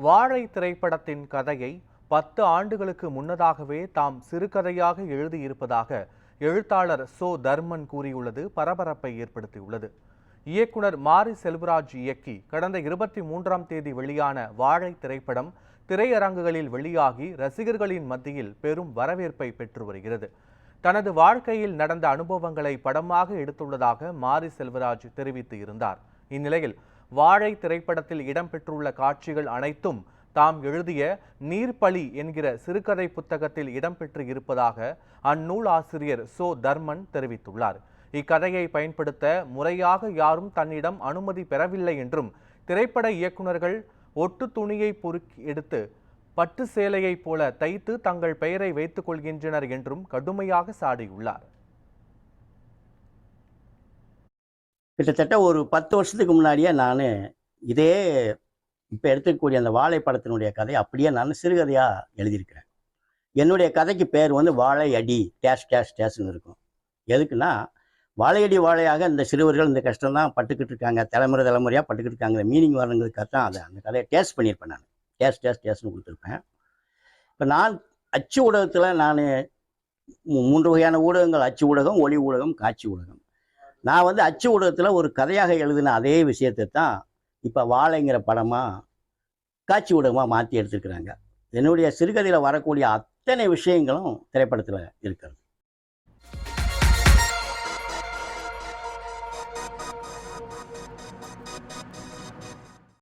வாழை திரைப்படத்தின் கதையை 10 ஆண்டுகளுக்கு முன்னதாகவே தாம் சிறுகதையாக எழுதியிருப்பதாக எழுத்தாளர் தர்மன் கூறியுள்ளது பரபரப்பை ஏற்படுத்தியுள்ளது. இயக்குனர் மாரி செல்வராஜ் இயக்கி கடந்த 23ஆம் தேதி வெளியான வாழை திரைப்படம் திரையரங்குகளில் வெளியாகி ரசிகர்களின் மத்தியில் பெரும் வரவேற்பை பெற்று வருகிறது. தனது வாழ்க்கையில் நடந்த அனுபவங்களை படமாக எடுத்துள்ளதாக மாரி செல்வராஜ் தெரிவித்து இருந்தார். இந்நிலையில் வாழை திரைப்படத்தில் இடம்பெற்றுள்ள காட்சிகள் அனைத்தும் தாம் எழுதிய நீர்ப்பழி என்கிற சிறுகதை புத்தகத்தில் இடம்பெற்று இருப்பதாக அந்நூல் ஆசிரியர் தர்மன் தெரிவித்துள்ளார். இக்கதையை பயன்படுத்த முறையாக யாரும் தன்னிடம் அனுமதி பெறவில்லை என்றும், திரைப்பட இயக்குநர்கள் ஒட்டு துணியை பொறுக்கி எடுத்து பட்டு சேலையை போல தைத்து தங்கள் பெயரை வைத்துக் கொள்கின்றனர் என்றும் கடுமையாக சாடியுள்ளார். கிட்டத்தட்ட ஒரு 10 வருஷத்துக்கு முன்னாடியே நான் இதே இப்போ எடுத்துக்கூடிய அந்த வாழை படத்தினுடைய கதை அப்படியே நான் சிறுகதையாக எழுதியிருக்கிறேன். என்னுடைய கதைக்கு பேர் வாழை அடி டேஷ் டேஷ் டேஷ்னு இருக்கும். எதுக்குன்னா, வாழையடி வாழையாக இந்த சிறுவர்கள் இந்த கஷ்டம் தான் பட்டுக்கிட்டு இருக்காங்க, தலைமுறையாக பட்டுக்கிட்டு இருக்காங்க, மீனிங் வரணுங்கிறதுக்காக தான் அந்த கதையை டேஸ்ட் பண்ணியிருப்பேன். நான் டேஷ் டேஷ் டேஷ்னு கொடுத்துருப்பேன். இப்போ நான் அச்சு ஊடகத்தில் நான் 3 வகையான ஊடகங்கள்: அச்சு ஊடகம், ஒளி ஊடகம், காட்சி ஊடகம். நான் அச்சு ஊடகத்தில் ஒரு கதையாக எழுதின அதே விஷயத்தை தான் இப்போ வாழைங்கிற படமாக காட்சி ஊடகமாக மாற்றி எடுத்துருக்குறாங்க. என்னுடைய சிறுகதையில் வரக்கூடிய அத்தனை விஷயங்களும் திரைப்படத்தில் இருக்கிறது.